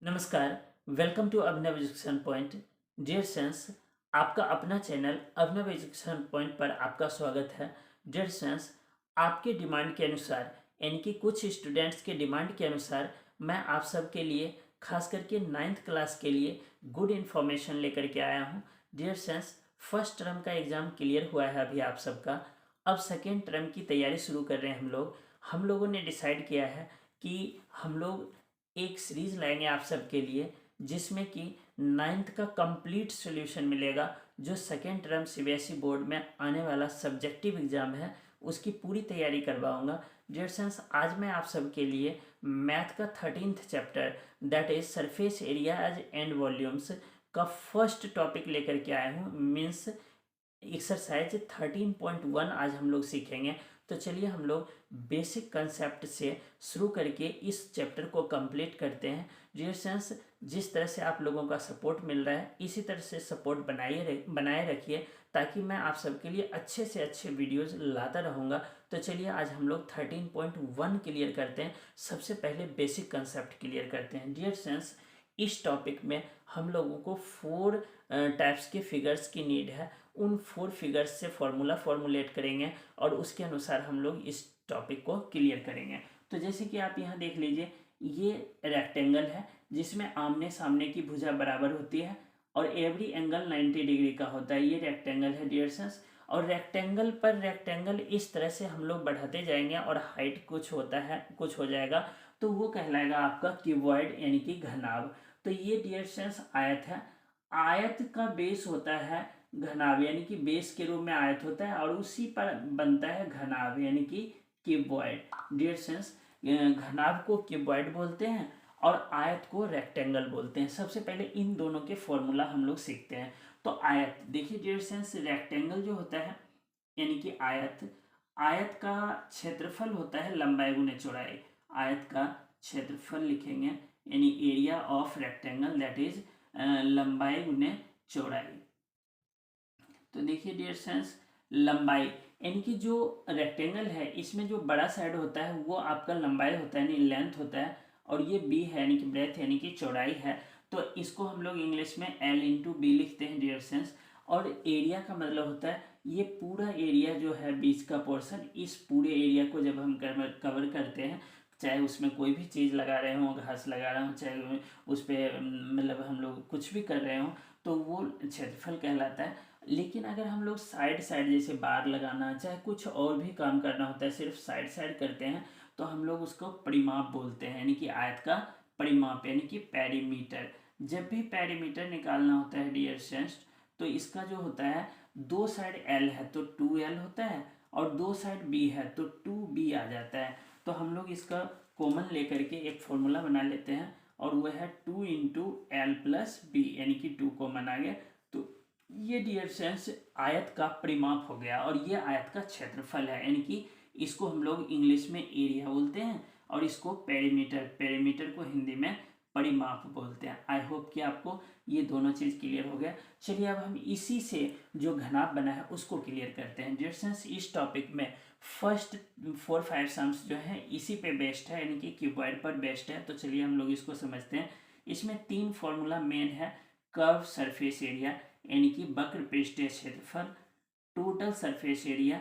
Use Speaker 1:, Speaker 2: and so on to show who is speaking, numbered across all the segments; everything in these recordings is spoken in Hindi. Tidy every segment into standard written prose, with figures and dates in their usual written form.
Speaker 1: नमस्कार। Welcome to Abhinav education point. Dear friends, आपका अपना चैनल अभिनव एजुकेशन पॉइंट पर आपका स्वागत है। डियर फ्रेंड्स, आपके डिमांड के अनुसार यानी कि कुछ स्टूडेंट्स के डिमांड के अनुसार मैं आप सबके लिए खास करके 9th क्लास के लिए गुड इन्फॉर्मेशन लेकर के आया हूँ। डियर फ्रेंड्स, फर्स्ट टर्म का एग्ज़ाम क्लियर हुआ है अभी आप सबका। अब सेकेंड टर्म की तैयारी शुरू कर रहे हैं हम लोग। हम लोगों ने डिसाइड किया है कि हम लोग एक सीरीज लाएंगे आप सबके लिए, जिसमें कि 9th का कंप्लीट सॉल्यूशन मिलेगा। जो सेकेंड टर्म सीबीएसई बोर्ड में आने वाला सब्जेक्टिव एग्जाम है उसकी पूरी तैयारी करवाऊंगा। डियर फ्रेंड्स, आज मैं आप सबके लिए मैथ का 13th chapter that is surface areas and volumes का फर्स्ट टॉपिक लेकर के आया हूँ। मीन्स एक्सरसाइज 13.1 आज हम लोग सीखेंगे। तो चलिए हम लोग बेसिक कंसेप्ट से शुरू करके इस चैप्टर को कंप्लीट करते हैं। डियर फ्रेंड्स, जिस तरह से आप लोगों का सपोर्ट मिल रहा है इसी तरह से सपोर्ट बनाए रखिए, ताकि मैं आप सबके लिए अच्छे से अच्छे वीडियोस लाता रहूँगा। तो चलिए आज हम लोग 13.1 क्लियर करते हैं। सबसे पहले बेसिक कंसेप्ट क्लियर करते हैं। डियर फ्रेंड्स, इस टॉपिक में हम लोगों को 4 टाइप्स के फिगर्स की नीड है। उन 4 फिगर्स से फॉर्मूला फॉर्मुलेट करेंगे और उसके अनुसार हम लोग इस टॉपिक को क्लियर करेंगे। तो जैसे कि आप यहाँ देख लीजिए, ये रेक्टेंगल है जिसमें आमने सामने की भुजा बराबर होती है और एवरी एंगल 90 डिग्री का होता है। ये रेक्टेंगल है डियर फ्रेंड्स। और रेक्टेंगल पर रेक्टेंगल इस तरह से हम लोग बढ़ाते जाएंगे और हाइट कुछ होता है, कुछ हो जाएगा, तो वो कहलाएगा आपका क्यूबॉइड यानी कि घनाभ। तो ये डियर फ्रेंड्स आयत है। आयत का बेस होता है घनाभ, यानी कि बेस के रूप में आयत होता है और उसी पर बनता है घनाभ यानी कि क्यूबॉइड। डियर फ्रेंड्स, घनाभ को क्यूबॉइड बोलते हैं और आयत को रेक्टेंगल बोलते हैं। सबसे पहले इन दोनों के फॉर्मूला हम लोग सीखते हैं। तो आयत देखिए डियर फ्रेंड्स, रेक्टेंगल जो होता है यानी कि आयत, आयत का क्षेत्रफल होता है लंबाई गुने चौड़ाई। आयत का क्षेत्रफल लिखेंगे यानी area of rectangle that is लंबाई गुने चौड़ाई। तो देखिए डियर फ्रेंड्स, लंबाई यानी कि जो रेक्टेंगल है इसमें जो बड़ा साइड होता है वो आपका लंबाई होता है यानी लेंथ होता है, और ये बी है यानी कि ब्रेथ यानी कि चौड़ाई है। तो इसको हम लोग इंग्लिश में एल इंटू बी लिखते हैं डियर फ्रेंड्स। और एरिया का मतलब होता है ये पूरा एरिया जो है बीच का पोर्शन, इस पूरे एरिया को जब हम कवर करते हैं, चाहे उसमें कोई भी चीज़ लगा रहे हों, घास लगा रहे हों, चाहे उस पर मतलब हम लोग कुछ भी कर रहे हों, तो वो क्षेत्रफल कहलाता है। लेकिन अगर हम लोग साइड साइड जैसे बार लगाना, चाहे कुछ और भी काम करना होता है, सिर्फ साइड साइड करते हैं, तो हम लोग उसको परिमाप बोलते हैं यानी कि आयत का परिमाप यानी कि पेरीमीटर। जब भी पेरीमीटर निकालना होता है डियर फ्रेंड्स, तो इसका जो होता है, दो साइड एल है तो 2l होता है और दो साइड बी है तो 2b आ जाता है। तो हम लोग इसका कॉमन लेकर के एक फॉर्मूला बना लेते हैं और वह है 2 इंटू एल प्लस बी यानी कि 2 कॉमन आ गया। तो ये डियर फ्रेंड्स आयत का परिमाप हो गया और ये आयत का क्षेत्रफल है, यानी कि इसको हम लोग इंग्लिश में एरिया बोलते हैं और इसको पेरीमीटर, पेरीमीटर को हिंदी में परिमाप बोलते हैं। आई होप कि आपको ये दोनों चीज़ क्लियर हो गया। चलिए अब हम इसी से जो घनाभ बना है उसको क्लियर करते हैं। डियर फ्रेंड्स, इस टॉपिक में फर्स्ट 4-5 सम्स जो है इसी पे बेस्ड है यानी कि क्यूबॉइड पर बेस्ड है। तो चलिए हम लोग इसको समझते हैं। इसमें 3 फॉर्मूला मेन है। कर्व सरफेस एरिया यानी कि वक्र पृष्ठीय क्षेत्रफल, total surface area,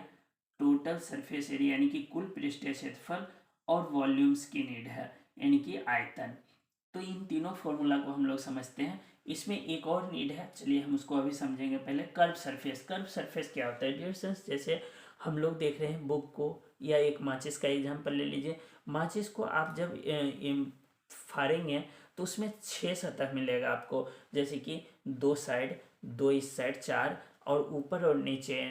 Speaker 1: total surface area यानी कि कुल पृष्ठीय क्षेत्रफल, और वॉल्यूम्स की नीड है यानी कि आयतन। तो इन तीनों फॉर्मूला को हम लोग समझते हैं। इसमें एक और नीड है, चलिए हम उसको अभी समझेंगे। पहले कर्व सरफेस। कर्व सरफेस क्या होता है डियर फ्रेंड्स? जैसे हम लोग देख रहे हैं बुक को, या एक माचिस का एग्जांपल ले लीजिए। माचिस को आप जब फाड़ेंगे तो उसमें 6 सतह मिलेगा आपको, जैसे कि 2 साइड, 2 इस साइड, 4, और ऊपर और नीचे,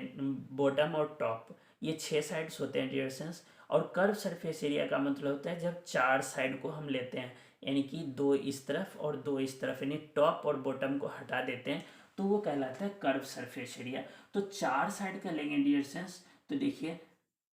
Speaker 1: बॉटम और टॉप, ये 6 साइड्स होते हैं डियर फ्रेंड्स। और कर्व सरफेस एरिया का मतलब होता है जब 4 साइड को हम लेते हैं, यानी कि 2 इस तरफ और 2 इस तरफ, यानी टॉप और बॉटम को हटा देते हैं, तो वो कहलाता है कर्व सरफेस एरिया। तो 4 साइड का लेंगे डियर फ्रेंड्स, तो देखिए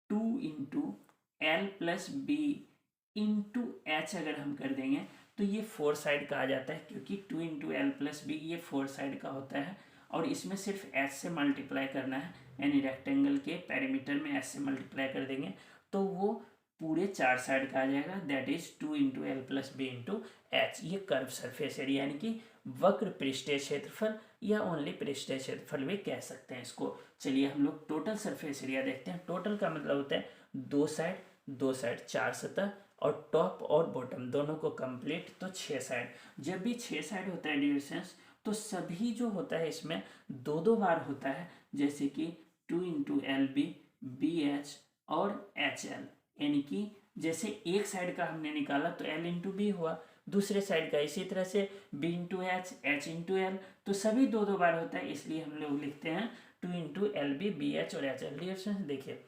Speaker 1: 2 into L plus B into H अगर हम कर देंगे तो ये 4 साइड का आ जाता है, क्योंकि 2 इंटू एल प्लस बी ये 4 साइड का होता है। और इसमें सिर्फ एच से मल्टीप्लाई करना है, यानी रेक्टेंगल के पेरीमीटर में एच से मल्टीप्लाई कर देंगे तो वो पूरे 4 साइड का आ जाएगा, that is 2 into L plus B into H. ये कर्व सरफेस एरिया यानी कि वक्र पृष्ठीय क्षेत्रफल या ओनली पृष्ठीय क्षेत्रफल भी कह सकते हैं इसको। चलिए हम लोग टोटल सरफेस एरिया देखते हैं। टोटल का मतलब होता है दो साइड 4 सतह और टॉप और बॉटम दोनों को कंप्लीट, तो 6 साइड। जब भी 6 साइड होता है डियर फ्रेंड्स, तो सभी जो होता है इसमें दो दो बार होता है, जैसे कि 2 into L B, B H और एच एल। यानी कि जैसे एक साइड का हमने निकाला तो एल इंटू बी हुआ, दूसरे साइड का इसी तरह से B into H, H into L, तो सभी दो दो बार होता है, इसलिए हम लोग लिखते हैं 2 into L B, B H और एच एल। डियर फ्रेंड्स देखिए,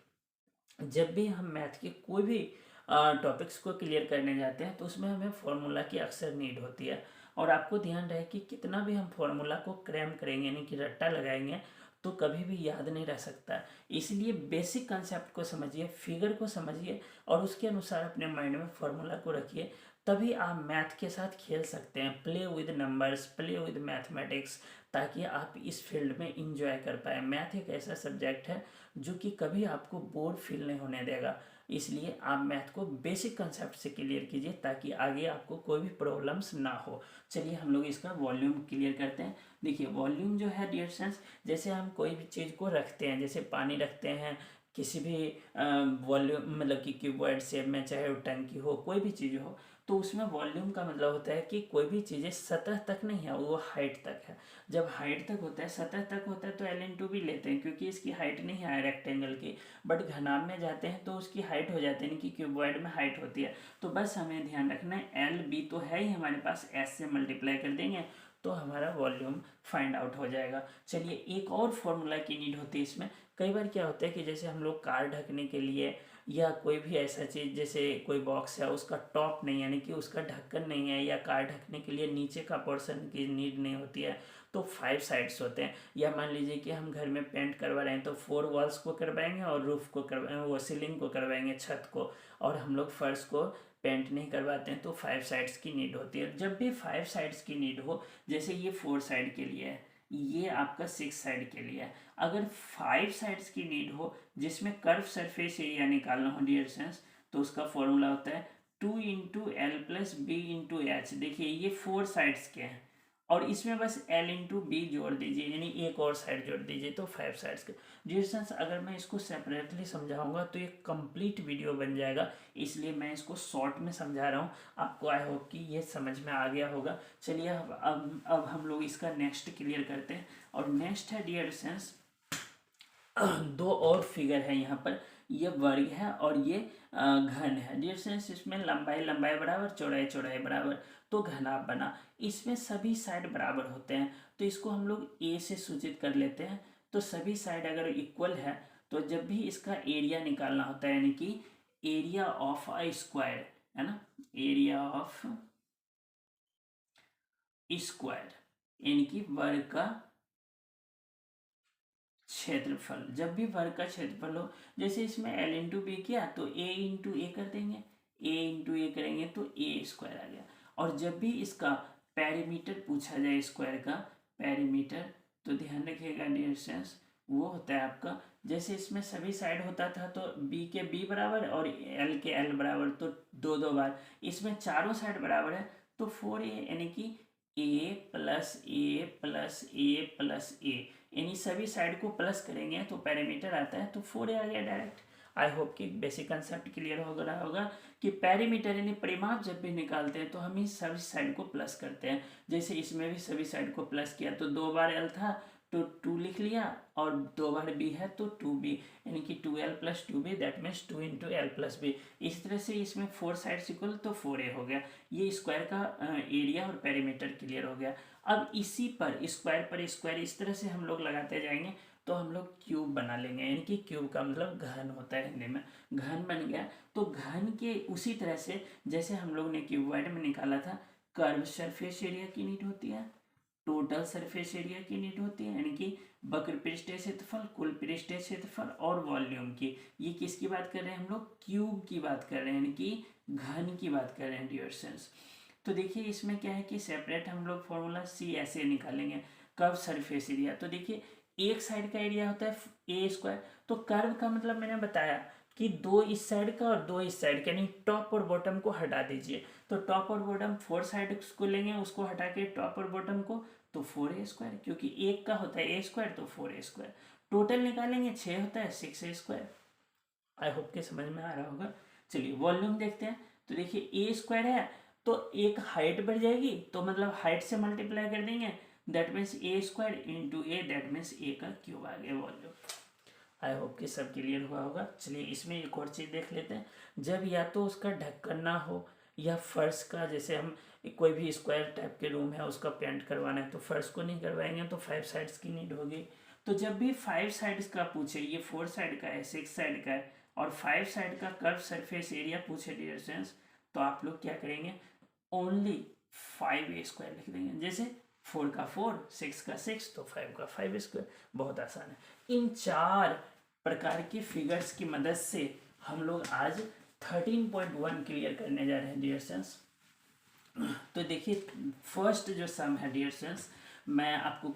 Speaker 1: जब भी हम मैथ के कोई भी टॉपिक्स को क्लियर करने जाते हैं तो उसमें हमें फॉर्मूला की अक्सर नीड होती है। और आपको ध्यान रहे कि कितना भी हम फॉर्मूला को क्रैम करेंगे यानी कि रट्टा लगाएंगे तो कभी भी याद नहीं रह सकता। इसलिए बेसिक कंसेप्ट को समझिए, फिगर को समझिए और उसके अनुसार अपने माइंड में फॉर्मूला को रखिए, तभी आप मैथ के साथ खेल सकते हैं। Play with numbers, play with mathematics, ताकि आप इस फील्ड में इंजॉय कर पाए। मैथ एक ऐसा सब्जेक्ट है जो कि कभी आपको बोर फील नहीं होने देगा। इसलिए आप मैथ को बेसिक कंसेप्ट से क्लियर कीजिए ताकि आगे आपको कोई भी प्रॉब्लम्स ना हो। चलिए हम लोग इसका वॉल्यूम क्लियर करते हैं। देखिए वॉल्यूम जो है डियर फ्रेंड्स, जैसे हम कोई भी चीज़ को रखते हैं, जैसे पानी रखते हैं किसी भी वॉल्यूम, मतलब कि क्यूबॉइड शेप में, चाहे वो टंकी हो कोई भी चीज़ हो, तो उसमें वॉल्यूम का मतलब होता है कि कोई भी चीज़ें सतह तक नहीं है, वो हाइट तक है। जब हाइट तक होता है, सतह तक होता है, तो एल इंटू भी लेते हैं क्योंकि इसकी हाइट नहीं है रेक्टेंगल की। बट घनाभ में जाते हैं तो उसकी हाइट हो जाती है, यानी कि क्यूबॉइड में हाइट होती है। तो बस हमें ध्यान रखना है एल बी तो है ही हमारे पास, एस से मल्टीप्लाई कर देंगे तो हमारा वॉल्यूम फाइंड आउट हो जाएगा। चलिए एक और फॉर्मूला की नीड होती है इसमें। कई बार क्या होता है कि जैसे हम लोग कार ढकने के लिए या कोई भी ऐसा चीज़, जैसे कोई बॉक्स है उसका टॉप नहीं यानी कि उसका ढक्कन नहीं है, या कार ढकने के लिए नीचे का पोर्शन की नीड नहीं होती है, तो 5 साइड्स होते हैं। या मान लीजिए कि हम घर में पेंट करवा रहे हैं तो 4 वॉल्स को करवाएंगे और रूफ को करवाएंगे, वो सीलिंग को करवाएंगे, छत को, और हम लोग फर्श को पेंट नहीं करवाते हैं, तो 5 साइड्स की नीड होती है। जब भी 5 साइड्स की नीड हो, जैसे ये 4 साइड के लिए है, ये आपका 6 साइड के लिए है, अगर 5 साइड्स की नीड हो जिसमें कर्व सरफेस एरिया निकालना हो डियर फ्रेंड्स, तो उसका फॉर्मूला होता है 2 into L plus B into H. देखिए ये 4 साइड्स के हैं और इसमें बस एल इंटू बी जोड़ दीजिए, यानी एक और साइड जोड़ दीजिए, तो 5 साइड्स के। डियर फ्रेंड्स अगर मैं इसको सेपरेटली समझाऊंगा तो ये कंप्लीट वीडियो बन जाएगा, इसलिए मैं इसको शॉर्ट में समझा रहा हूँ आपको। आई होप कि ये समझ में आ गया होगा। चलिए अब हम लोग इसका नेक्स्ट क्लियर करते हैं। और नेक्स्ट है डियर फ्रेंड्स, दो और फिगर है यहाँ पर, ये वर्ग है और ये घन है। डियर फ्रेंड्स इसमें लंबाई लंबाई बराबर, चौड़ाई चौड़ाई बराबर, तो घनाभ बना। इसमें सभी साइड बराबर होते हैं तो इसको हम लोग ए से सूचित कर लेते हैं। तो सभी साइड अगर इक्वल है तो जब भी इसका एरिया निकालना होता है, यानी कि एरिया ऑफ अ स्क्वायर, है ना, एरिया ऑफ स्क्वायर यानी कि वर्ग का क्षेत्रफल, जब भी वर्ग का क्षेत्रफल हो, जैसे इसमें एल इंटू बी किया तो ए इंटू ए कर देंगे, ए इंटू ए करेंगे तो ए स्क्वायर आ गया। और जब भी इसका पेरीमीटर पूछा जाए स्क्वायर का पेरीमीटर, तो ध्यान रखिएगा डियर फ्रेंड्स, वो होता है आपका, जैसे इसमें सभी साइड होता था तो बी के बी बराबर और एल के एल बराबर, तो दो दो बार। इसमें चारों साइड बराबर है तो 4a, यानी कि ए प्लस ए प्लस ए प्लस ए, यानी सभी साइड को प्लस करेंगे तो पेरीमीटर आता है, तो 4a आ गया डायरेक्ट। आई होप कि बेसिक कंसेप्ट क्लियर हो रहा होगा कि पेरीमीटर यानी परिमाप जब भी निकालते हैं तो हम इस सभी साइड को प्लस करते हैं। जैसे इसमें भी सभी साइड को प्लस किया तो 2 बार एल था तो 2 लिख लिया, और 2 बार बी है तो 2b, यानी कि 2l plus 2b, that means 2 into L plus B. इस तरह से इसमें 4 साइड्स इक्वल तो 4a हो गया। ये स्क्वायर का एरिया और पेरीमीटर क्लियर हो गया। अब इसी पर स्क्वायर इस तरह से हम लोग लगाते जाएंगे तो हम लोग क्यूब बना लेंगे, यानी कि क्यूब का मतलब घन होता है हिंदी में, घन बन गया। तो घन के उसी तरह से जैसे हम लोग ने क्यूबॉइड में निकाला था, कर्व सरफेस एरिया की नीड होती है, टोटल सरफेस एरिया की नीड होती है, यानी कि वक्र पृष्ठीय क्षेत्रफल, कुल पृष्ठीय क्षेत्रफल और वॉल्यूम की। ये किसकी बात कर रहे हैं हम लोग, क्यूब की बात कर रहे हैं, यानी कि घन की बात कर रहे हैं डियर फ्रेंड्स। तो देखिए इसमें क्या है कि सेपरेट हम लोग फॉर्मूला सी ऐसे निकालेंगे, कर्व सरफेस एरिया। तो देखिए एक साइड का एरिया होता है ए स्क्वायर, तो कर्व का मतलब मैंने बताया कि दो इस साइड का और दो इस साइड का, यानी टॉप और बॉटम को हटा दीजिए। तो टॉप और बॉटम 4 साइड को लेंगे, उसको हटा के टॉप और बॉटम को, तो 4a², क्योंकि एक का होता है a² तो 4a²। टोटल निकालेंगे 6 होता है 6a²। आई होप के समझ में आ रहा होगा। चलिए वॉल्यूम देखते हैं। तो देखिए a² है तो एक हाइट बढ़ जाएगी, तो मतलब हाइट से मल्टीप्लाई कर देंगे, that means a² into A, that means a का क्यूब आ गया वॉल्यूम। आई होप कि सब क्लियर हुआ होगा। चलिए इसमें एक और चीज़ देख लेते हैं। जब या तो उसका ढक्कन ना हो या फर्श का, जैसे हम कोई भी स्क्वायर टाइप के रूम है उसका पेंट करवाना है तो फर्श को नहीं करवाएंगे तो 5 साइड्स की नीड होगी। तो जब भी 5 साइड्स का पूछे, ये 4 साइड का है, 6 साइड का है और 5 साइड का कर्व सरफेस एरिया पूछे डियर स्टूडेंट्स, तो आप लोग क्या करेंगे, ओनली 5a² लिख देंगे। जैसे 4 का 4, 6 का 6, तो 5 का 5a²। बहुत आसान है। इन 4 प्रकार के फिगर्स की मदद से हम लोग आज 13.1 क्लियर करने जा रहे हैं डियर स्टूडेंट्स। तो देखिए फर्स्ट जो सम है डियर स्टूडेंट्स, मैं आपको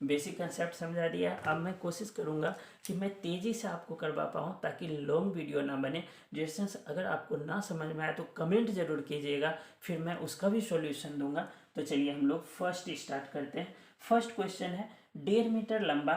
Speaker 1: बेसिक कंसेप्ट समझा दिया। अब मैं कोशिश करूंगा कि मैं तेज़ी से आपको करवा पाऊँ ताकि लॉन्ग वीडियो ना बने। डियर स्टूडेंट्स अगर आपको ना समझ में आए तो कमेंट जरूर कीजिएगा, फिर मैं उसका भी सॉल्यूशन दूंगा। तो चलिए हम लोग फर्स्ट स्टार्ट करते हैं। फर्स्ट क्वेश्चन है 1.5 मीटर लंबा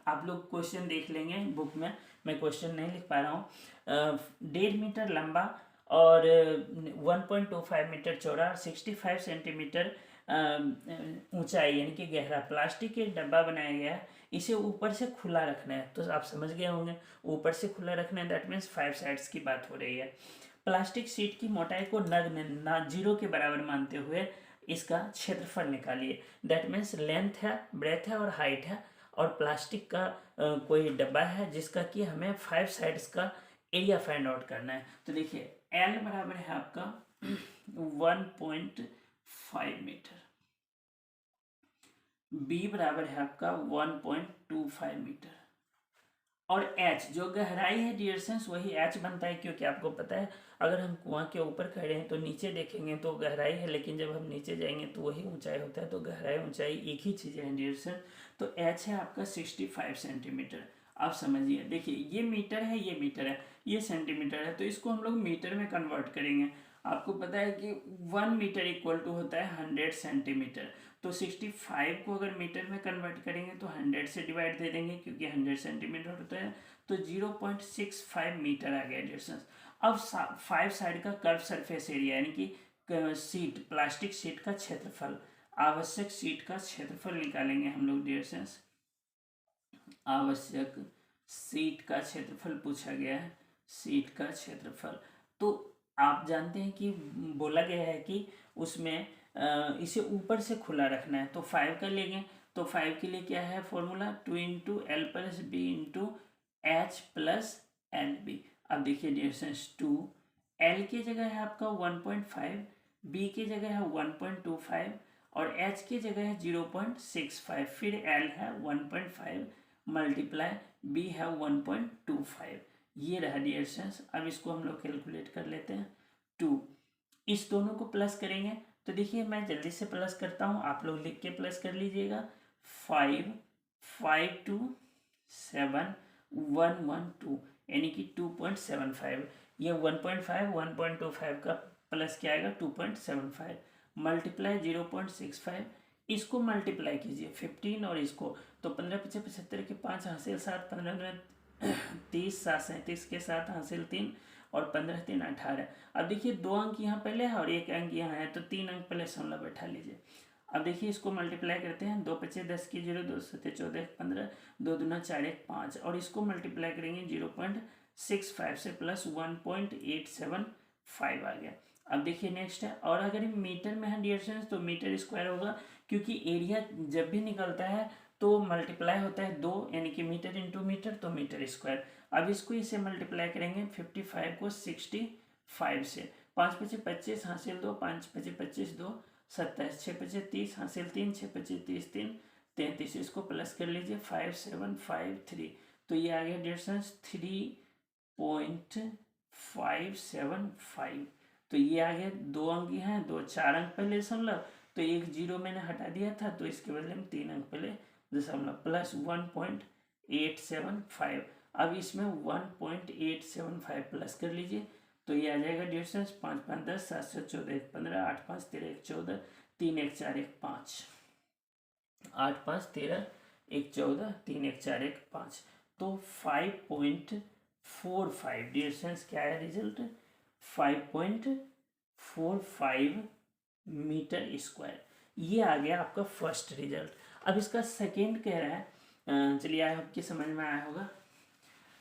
Speaker 1: आप लोग क्वेश्चन देख लेंगे बुक में, मैं क्वेश्चन नहीं लिख पा रहा हूँ। 1.5 मीटर लंबा और 1.25 मीटर चौड़ा और 65 सेंटीमीटर ऊंचाई यानी कि गहरा प्लास्टिक के डब्बा बनाया गया है। इसे ऊपर से खुला रखना है, तो आप समझ गए होंगे ऊपर से खुला रखना है, दैट मीन्स 5 साइड्स की बात हो रही है। प्लास्टिक शीट की मोटाई को नग्न ना 0 के बराबर मानते हुए इसका क्षेत्रफल निकालिए। दैट मीन्स लेंथ है, ब्रेथ है और हाइट है, और प्लास्टिक का कोई डब्बा है जिसका कि हमें 5 साइड्स का एरिया फाइंड आउट करना है। तो देखिए एल बराबर है आपका 1.5 मीटर, बी बराबर है आपका 1.25 मीटर, और एच जो गहराई है डियर स्टूडेंट्स वही एच बनता है, क्योंकि आपको पता है अगर हम कुआं के ऊपर खड़े हैं तो नीचे देखेंगे तो गहराई है, लेकिन जब हम नीचे जाएंगे तो वही ऊंचाई होता है। तो गहराई ऊंचाई एक ही चीज़ है डियर स्टूडेंट्स। तो एच है आपका 65 सेंटीमीटर। आप समझिए, देखिए ये मीटर है, ये मीटर है, ये सेंटीमीटर है, तो इसको हम लोग मीटर में कन्वर्ट करेंगे। आपको पता है कि 1 मीटर इक्वल टू होता है 100 सेंटीमीटर। तो 65 को अगर मीटर में कन्वर्ट करेंगे तो 100 से डिवाइड दे देंगे, क्योंकि 100 सेंटीमीटर होता है, तो 0.65 मीटर आ गया डिस्टेंस। अब 5 साइड का कर्व सरफेस एरिया यानी कि सीट, प्लास्टिक सीट का क्षेत्रफल, आवश्यक सीट का क्षेत्रफल निकालेंगे हम लोग डिस्टेंस। आवश्यक सीट का क्षेत्रफल पूछा गया है, सीट का क्षेत्रफल। तो आप जानते हैं कि बोला गया है कि उसमें इसे ऊपर से खुला रखना है, तो 5 का लेंगे। तो 5 के लिए क्या है formula, 2 into L plus B into H plus L B. अब देखिए डिस्टेंस 2, एल की जगह है आपका 1.5, बी की जगह है 1.25 और एच की जगह है 0.65, फिर एल है 1.5 मल्टीप्लाई बी है 1.25। ये रहा डिस्टेंस। अब इसको हम लोग कैलकुलेट कर लेते हैं। 2 इस दोनों को प्लस करेंगे, तो देखिए मैं जल्दी से प्लस करता हूँ, आप लोग लिख के प्लस कर लीजिएगा। 5 5 2 7 1 1 2 यानी कि 2.75। ये 1.5 1.25 का प्लस क्या आएगा 2.75 मल्टीप्लाई 0.65। इसको मल्टीप्लाई कीजिए 15 और इसको, तो 15 पचे 75 के 5 हासिल 7, 15 30, 7 37 के 7 हासिल 3 और 15 3 18। अब देखिए 2 अंक यहाँ पहले है और 1 अंक यहाँ है, तो 3 अंक पहले समला बैठा लीजिए। अब देखिए इसको मल्टीप्लाई करते हैं, 2 पचे 10 की 0, 2 सत्ते 14 15, 2 दूना 4 1 5, और इसको मल्टीप्लाई करेंगे 0.65 से प्लस 1.875 आ गया। अब देखिए नेक्स्ट है, और अगर मीटर में है डियर स्टूडेंट्स तो मीटर स्क्वायर होगा, क्योंकि एरिया जब भी निकलता है तो मल्टीप्लाई होता है 2, यानी कि मीटर इंटू मीटर, तो मीटर स्क्वायर। अब इसको इसे मल्टीप्लाई करेंगे 55 को 65 से, 5 पचे 25 हासिल 2, 5 पचे 25 2 27, 6 पचे 30 हासिल 3, 6 पचे 30 3 33। इसको प्लस कर लीजिए 5753, तो ये आ गया डिस्टेंस 3.575। तो ये आ गया, 2 अंक यहाँ है, 2 4 अंक पहले दशमलव, तो एक जीरो मैंने हटा दिया था, तो इसके बदले में 3 अंक पहले दशमलव प्लस 1.875। अब इसमें 1.875 प्लस कर लीजिए तो ये आ जाएगा डियर फ्रेंड्स 5 5 10, 7 7 14 1 15, 8 5 13 1 14, 3 1 4 1 5, 8 5 13 1 14, 3 1 4 1 5, तो 5.45 डियर फ्रेंड्स क्या है रिजल्ट, 5.45 मीटर स्क्वायर। ये आ गया आपका फर्स्ट रिजल्ट। अब इसका सेकेंड कह रहा है, चलिए आपकी समझ में आया होगा।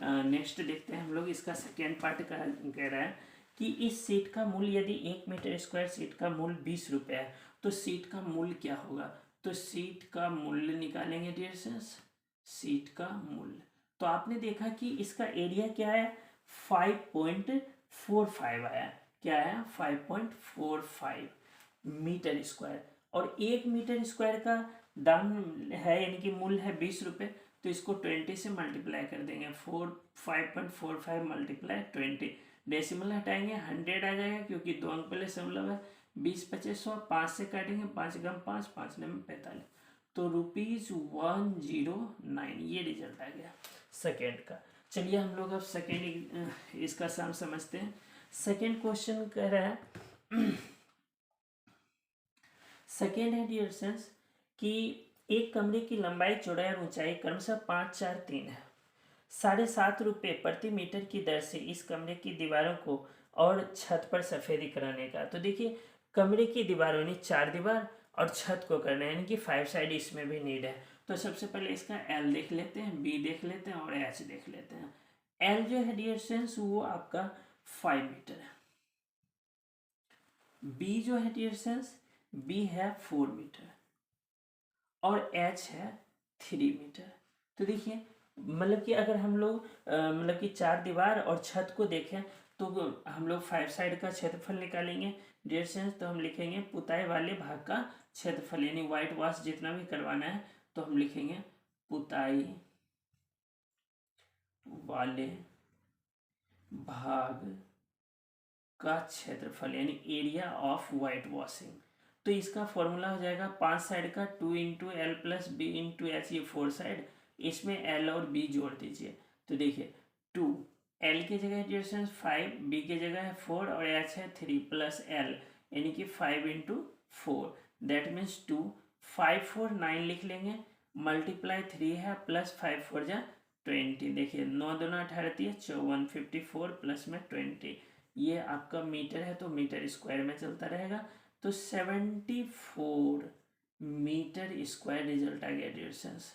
Speaker 1: नेक्स्ट देखते हैं हम लोग, इसका सेकेंड पार्ट का कह रहा है कि इस सीट का मूल्य यदि 1 मीटर स्क्वायर सीट का मूल्य 20 रुपये है तो सीट का मूल्य क्या होगा। तो सीट का मूल्य निकालेंगे डियर फ्रेंड्स, सीट का मूल्य। तो आपने देखा कि इसका एरिया क्या है, 5.45 आया। क्या है, 5.45 मीटर स्क्वायर। और 1 मीटर स्क्वायर का दाम है यानी कि मूल्य है 20 रुपये, तो इसको 20 से मल्टीप्लाई कर देंगे। 5.45 मल्टीप्लाई 20, डेसिमल हटाएंगे 100 आ जाएगा क्योंकि 2 अंक पहले दशमलव है। 20 25 100, 5 से काटेंगे, 5 गम 5, 5 में 45, तो ₹109। ये रिजल्ट आ गया सेकेंड का। चलिए हम लोग अब सेकेंड इसका सम समझते हैं। सेकेंड क्वेश्चन कह रहा है सेकेंड है डियर फ्रेंड्स कि एक कमरे की लंबाई चौड़ाई और ऊंचाई क्रमशः 5 4 3 है। 7.5 रुपये प्रति मीटर की दर से इस कमरे की दीवारों को और छत पर सफेदी कराने का। तो देखिए कमरे की दीवारों ने 4 दीवार और छत को करना है यानी कि 5 साइड इसमें भी नीड है। तो सबसे पहले इसका एल देख लेते हैं, बी देख लेते हैं और एच देख लेते हैं। एल जो है डियर फ्रेंड्स वो आपका 5 मीटर है। बी जो है डियर फ्रेंड्स, बी है 4 मीटर और एच है 3 मीटर। तो देखिए मतलब कि अगर हम लोग मतलब कि 4 दीवार और छत को देखें तो हम लोग 5 साइड का क्षेत्रफल निकालेंगे डियर फ्रेंड्स। तो हम लिखेंगे पुताई वाले भाग का क्षेत्रफल यानी व्हाइट वॉश जितना भी करवाना है तो हम लिखेंगे पुताई वाले भाग का क्षेत्रफल यानी एरिया ऑफ व्हाइट वॉशिंग। तो इसका फॉर्मूला हो जाएगा 5 साइड का 2 into L plus B into H, ये 4 साइड, इसमें एल और बी जोड़ दीजिए। तो देखिए 2 एल की जगह डियर फ्रेंड्स 5, बी की जगह है 4 और एच है 3 प्लस एल यानी कि 5 इंटू 4, दैट मीन्स 2, 5 4 9 लिख लेंगे, मल्टीप्लाई 3 है प्लस 5 4 जा 20। देखिए 9 2 18 54, 54 प्लस में 20, ये आपका मीटर है तो मीटर स्क्वायर में चलता रहेगा। तो 74 मीटर स्क्वायर रिजल्ट आ गया डियर फ्रेंड्स।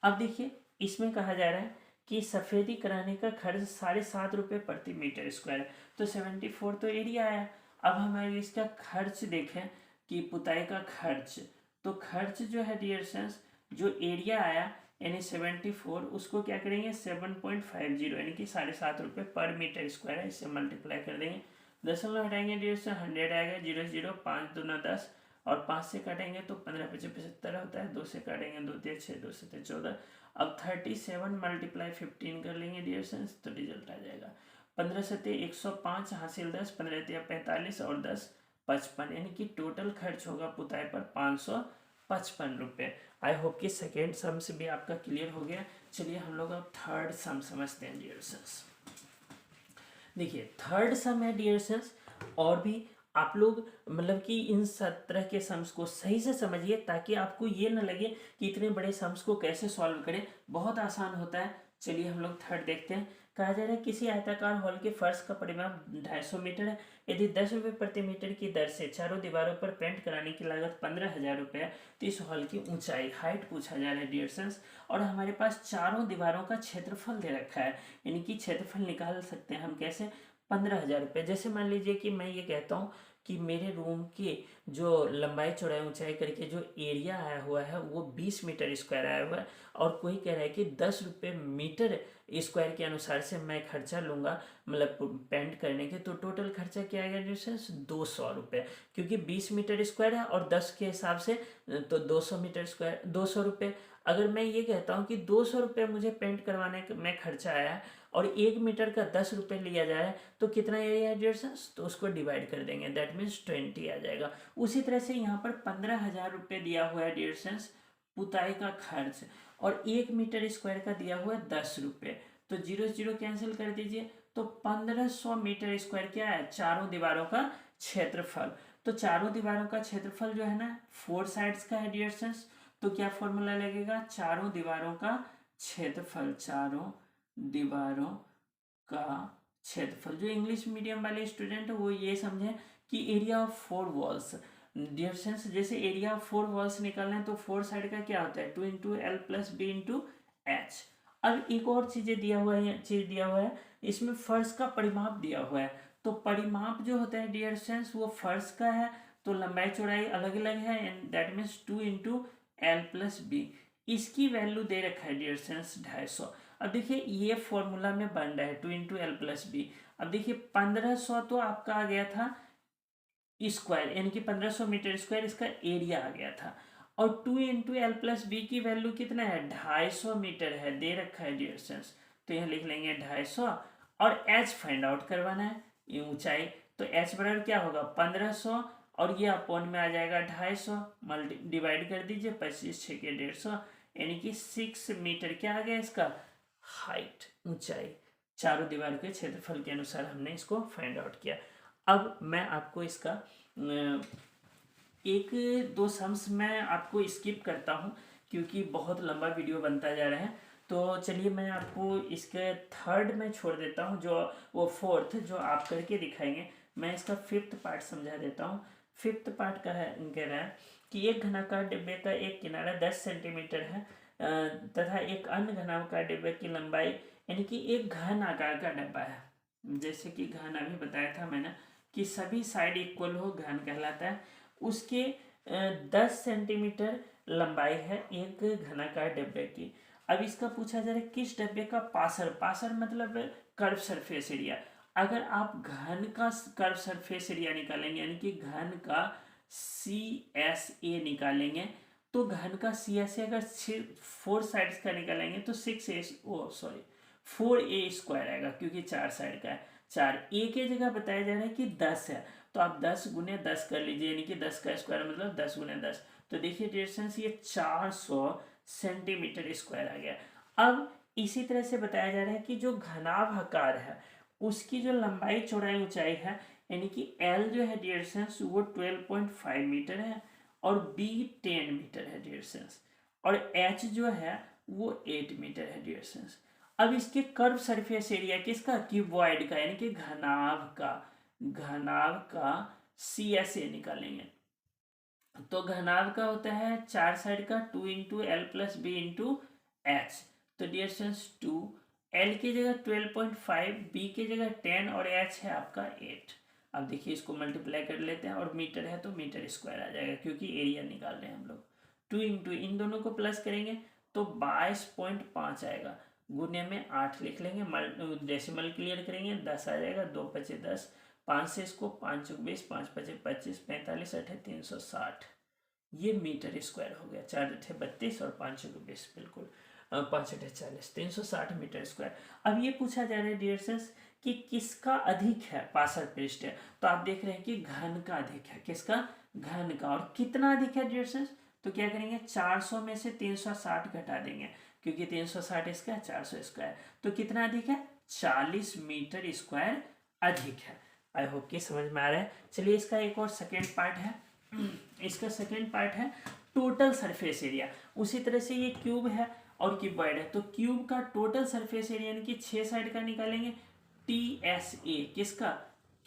Speaker 1: अब देखिए इसमें कहा जा रहा है कि सफ़ेदी कराने का खर्च 7.5 रुपये प्रति मीटर स्क्वायर। तो 74 तो एरिया आया। अब हमारे इसका खर्च देखें कि पुताई का खर्च, तो खर्च जो है डियर फ्रेंड्स जो एरिया आया यानी 74, उसको क्या करेंगे 7.50 यानी कि 7.5 रुपये पर मीटर स्क्वायर है, इससे मल्टीप्लाई कर देंगे। दशमलव हटाएंगे डियर से 100 आएगा, 0 0 5 2 10 और 5 से काटेंगे तो 15 5 75 होता है, 2 से काटेंगे 2 3 6 2 7 14। अब 37 मल्टीप्लाई 15 कर लेंगे डियर फ्रेंड्स तो रिजल्ट आ जाएगा 15 7 105 हासिल 10, 15 3 45 और 10 55 यानी कि टोटल खर्च होगा पुताई पर 555 रुपये। आई होप कि सेकेंड सम से भी आपका क्लियर हो गया। चलिए हम लोग अब थर्ड सम समझते हैं डियर फ्रेंड्स। देखिए थर्ड सम है डियर फ्रेंड्स, और भी आप लोग मतलब कि इन 17 के सम्स को सही से समझिए ताकि आपको ये ना लगे कि इतने बड़े सम्स को कैसे सॉल्व करें, बहुत आसान होता है। चलिए हम लोग थर्ड देखते हैं। कहा जा रहा है किसी आयताकार हॉल के फर्श का परिमाप 250 मीटर है। यदि 10 रुपये प्रति मीटर की दर से चारों दीवारों पर पेंट कराने की लागत 15,000 रुपये है, तो इस हॉल की ऊंचाई हाइट पूछा जा रहा है डियर फ्रेंड्स। और हमारे पास चारों दीवारों का क्षेत्रफल दे रखा है यानी कि क्षेत्रफल निकाल सकते हैं हम कैसे, 15,000 रुपये। जैसे मान लीजिए कि मैं ये कहता हूँ कि मेरे रूम की जो लंबाई चौड़ाई ऊंचाई करके जो एरिया आया हुआ है वो 20 मीटर स्क्वायर आया हुआ है, और कोई कह रहा है कि 10 रुपये मीटर स्क्वायर के अनुसार से मैं खर्चा लूँगा मतलब पेंट करने के, तो टोटल खर्चा क्या आएगा जैसे 200 रुपये, क्योंकि 20 मीटर स्क्वायर है और 10 के हिसाब से तो 200 मीटर स्क्वायर 200 रुपये। अगर मैं ये कहता हूँ कि 200 रुपये मुझे पेंट करवाने में खर्चा आया है और 1 मीटर का 10 रुपये लिया जा रहा है, तो कितना एरिया है डियर फ्रेंड्स, तो उसको डिवाइड कर देंगे, दैट मीन्स 20 आ जाएगा। उसी तरह से यहाँ पर 15,000 रुपये दिया हुआ है डियर फ्रेंड्स पुताई का खर्च, और 1 मीटर स्क्वायर का दिया हुआ है 10 रुपये, तो 0 0 कैंसिल कर दीजिए, तो 1500 मीटर स्क्वायर क्या है, चारों दीवारों का क्षेत्रफल। तो चारों दीवारों का क्षेत्रफल जो है ना 4 साइड्स का है डियर फ्रेंड्स, तो क्या फॉर्मूला लगेगा, चारों दीवारों का क्षेत्रफल, चारों दीवारों का क्षेत्रफल। जो इंग्लिश मीडियम वाले स्टूडेंट है वो ये समझे कि area of 4 walls, dear friends जैसे एरिया ऑफ 4 वॉल्स निकालना है तो 4 साइड का क्या होता है 2 into L plus B into H. अब एक और चीज़ दिया हुआ है, इसमें फर्श का परिमाप दिया हुआ है। तो परिमाप जो होता है डियर फ्रेंड्स वो फर्श का है, तो लंबाई चौड़ाई अलग अलग है, and that means 2 into L plus B. इसकी वैल्यू दे रखा है डियर फ्रेंड्स 250। अब देखिए ये फॉर्मूला में बन रहा है 2 इंटू एल प्लस बी। अब देखिए 1500 तो आपका आ गया था स्क्वायर, यानी कि 1500 मीटर स्क्वायर इसका एरिया आ गया था, और 2 इंटू एल प्लस बी की वैल्यू कितना है 250 मीटर है, दे रखा है डियर फ्रेंड्स। तो यहाँ लिख लेंगे 250, और एच फाइंड आउट करवाना है, ये ऊंचाई। तो एच बराबर क्या होगा 1500, और ये अपॉन में आ जाएगा 250, मल्टी डिवाइड कर दीजिए 25 6 के 150, यानी कि 6 मीटर क्या आ गया इसका हाइट, ऊंचाई। चारों दीवार के क्षेत्रफल के अनुसार हमने इसको फाइंड आउट किया। अब मैं आपको इसका एक दो सम्स मैं आपको स्किप करता हूँ क्योंकि बहुत लंबा वीडियो बनता जा रहा है। तो चलिए मैं आपको इसके थर्ड में छोड़ देता हूँ, जो वो फोर्थ जो आप करके दिखाएंगे। मैं इसका फिफ्थ पार्ट समझा देता हूँ। फिफ्थ पार्ट का है कह रहा है कि एक घनाकार डिब्बे का एक किनारा 10 सेंटीमीटर है तथा एक अन्य घनाकार डिब्बे की लंबाई, यानी कि एक घन आकार का डब्बा है, जैसे कि घन अभी बताया था मैंने कि सभी साइड इक्वल हो, घन कहलाता है। उसके 10 सेंटीमीटर लंबाई है एक घनाकार डिब्बे की। अब इसका पूछा जा रहा है किस डब्बे का पासर मतलब कर्व सरफेस एरिया। अगर आप घन का कर्व सरफेस एरिया निकालेंगे, यानी कि घन का CSA निकालेंगे, तो घन का CSA अगर 4 साइड्स का निकालेंगे तो 4A स्क्वायर आएगा, क्योंकि 4 साइड का है। 4A की जगह बताया जा रहा है कि 10 है, तो आप 10 गुने 10 कर लीजिए, यानी कि 10 का स्क्वायर मतलब 10 गुने 10। तो देखिए डिस्टेंस ये 400 सेंटीमीटर स्क्वायर आ गया। अब इसी तरह से बताया जा रहा है कि जो घनाभ आकार है उसकी जो लंबाई चौड़ाई ऊंचाई है, यानी कि L जो है डिस्टेंस वो 12.5 मीटर है, और B 10 मीटर है डिस्टेंस, और H जो है वो 8 मीटर है डिस्टेंस। अब इसके कर्व सरफेस एरिया किसका, क्यूबॉइड का, यानी कि घनाभ का CSA निकालेंगे। तो घनाभ का होता है 4 साइड का 2 into L plus B into H. तो डिस्टेंस 2, एल की जगह 12.5, बी की जगह 10, और एच है आपका 8। अब देखिए इसको मल्टीप्लाई कर लेते हैं, और मीटर है तो मीटर स्क्वायर आ जाएगा, क्योंकि एरिया निकाल रहे हैं हम लोग। 2 इंटू इन दोनों को प्लस करेंगे तो 22.5 आएगा, गुने में 8 लिख लेंगे, डेसिमल क्लियर करेंगे 10 आ जाएगा, 2 पचे 10, 5 से इसको 5 चौक 20, 5 पचे 25, 45 अठे 360, ये मीटर स्क्वायर हो गया। 4 अठे 32 और 5 चौक 20, बिल्कुल 5 अठे 40, 360 मीटर स्क्वायर। अब ये पूछा जा रहा है डियर फ्रेंड्स कि किसका अधिक है पार्श्व पृष्ठ, तो आप देख रहे हैं कि घन का अधिक है, किसका, घन का। और कितना अधिक है डियर फ्रेंड्स, तो क्या करेंगे 400 में से 360 घटा देंगे, क्योंकि 360 इसका 400 इसका है, तो कितना अधिक है 40 मीटर स्क्वायर अधिक है। आई होप कि समझ में आ रहा है। चलिए इसका एक और सेकेंड पार्ट है, इसका सेकेंड पार्ट है टोटल सरफेस एरिया। उसी तरह से ये क्यूब है और क्यूबॉइड है, तो क्यूब का टोटल सरफेस एरिया यानी कि 6 साइड का निकालेंगे, TSA किसका,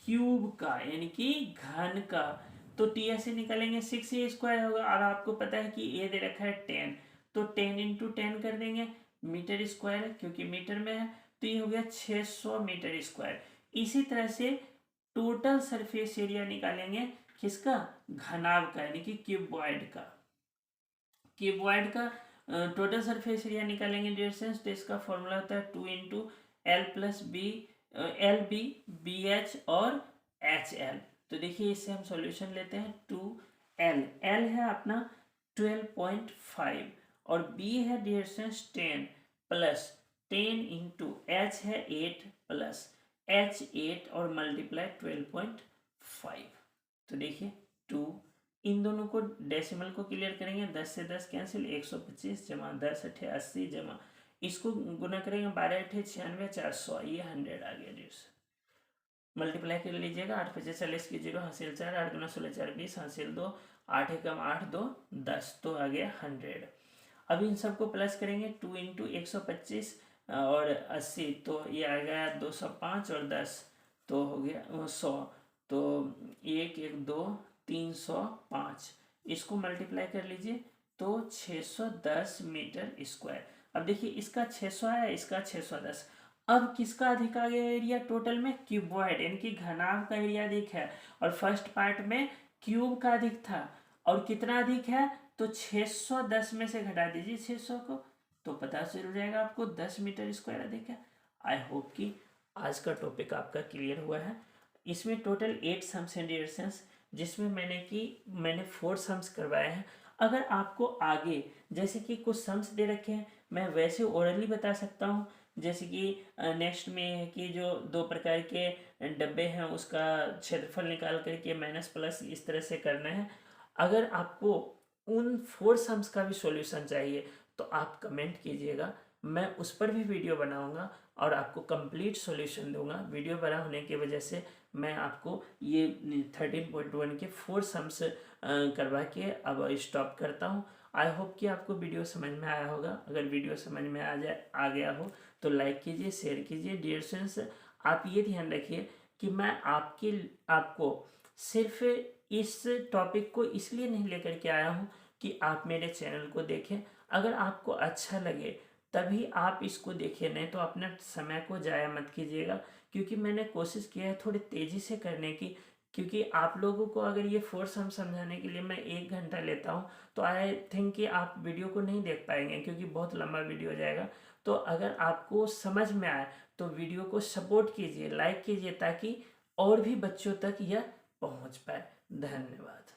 Speaker 1: क्यूब का, यानी कि घन का। तो TSA निकालेंगे 6A स्क्वायर होगा, और आपको पता है कि A दे रखा है 10, तो 10 इंटू 10 कर देंगे, मीटर स्क्वायर क्योंकि मीटर में है, तो ये हो गया 600 मीटर स्क्वायर। इसी तरह से टोटल सरफेस एरिया निकालेंगे किसका, घनाभ का, यानी कि क्यूबॉइड का। क्यूबॉइड का टोटल सरफेस एरिया निकालेंगे डिस्टेंस, तो इसका फॉर्मूला होता है 2 into L plus B, L B B H और एच एल। तो देखिए इससे हम सॉल्यूशन लेते हैं, 2L, L है अपना 12.5, और B है डिस्टेंस 10 प्लस 10 इंटू एच है 8 प्लस एच 8 और मल्टीप्लाई 12.5। तो देखिए 2, इन दोनों को डेसिमल को क्लियर करेंगे, 10 से 10 कैंसिल, 125 जमा 10 अठे 80 जमा इसको गुना करेंगे 12×8 = 96, 400, ये 100 आ गया 150। मल्टीप्लाई कर लीजिएगा, 8×5 = 40 की 0 हासिल 4, 8×16 = 4 20 हासिल 2, 8×1 = 8 2 10, तो आ गया 100। अब इन सबको प्लस करेंगे, 2×125 और 80, तो ये आ गया 205 और 10, तो हो गया 100, तो 1 1 2 305, इसको मल्टीप्लाई कर लीजिए तो 610 मीटर स्क्वायर। अब देखिए इसका 600 आया, इसका 610। अब किसका अधिक आ गया एरिया टोटल में? क्यूबॉइड यानी कि घनाभ का एरिया अधिक है, और फर्स्ट पार्ट में क्यूब का अधिक था। और कितना अधिक है? तो 610 में से घटा दीजिए 600 को, तो पता चल जाएगा आपको 10 मीटर स्क्वायर अधिक है। आई होप कि आज का टॉपिक आपका क्लियर हुआ है। इसमें टोटल 8 सम्स एंड रिएक्शंस, जिसमें मैंने 4 सम्स करवाए हैं। अगर आपको आगे जैसे कि कुछ सम्स दे रखे हैं, मैं वैसे ओरली बता सकता हूँ। जैसे कि नेक्स्ट में है कि जो 2 प्रकार के डब्बे हैं उसका क्षेत्रफल निकाल करके माइनस प्लस इस तरह से करना है। अगर आपको उन 4 सम्स का भी सॉल्यूशन चाहिए तो आप कमेंट कीजिएगा, मैं उस पर भी वीडियो बनाऊंगा और आपको कंप्लीट सॉल्यूशन दूंगा। वीडियो बड़ा होने की वजह से मैं आपको ये 13.1 के 4 सम्स करवा के अब स्टॉप करता हूँ। आई होप कि आपको वीडियो समझ में आया होगा। अगर वीडियो समझ में आ गया हो तो लाइक कीजिए, शेयर कीजिए। डियर स्टूडेंट्स, आप ये ध्यान रखिए कि मैं आपको सिर्फ इस टॉपिक को इसलिए नहीं लेकर के आया हूँ कि आप मेरे चैनल को देखें। अगर आपको अच्छा लगे तभी आप इसको देखिए, नहीं तो अपने समय को ज़ाया मत कीजिएगा। क्योंकि मैंने कोशिश किया है थोड़ी तेज़ी से करने की, क्योंकि आप लोगों को अगर ये 4 सम समझाने के लिए मैं 1 घंटा लेता हूँ तो आई थिंक कि आप वीडियो को नहीं देख पाएंगे, क्योंकि बहुत लंबा वीडियो हो जाएगा। तो अगर आपको समझ में आए तो वीडियो को सपोर्ट कीजिए, लाइक कीजिए, ताकि और भी बच्चों तक यह पहुँच पाए। धन्यवाद।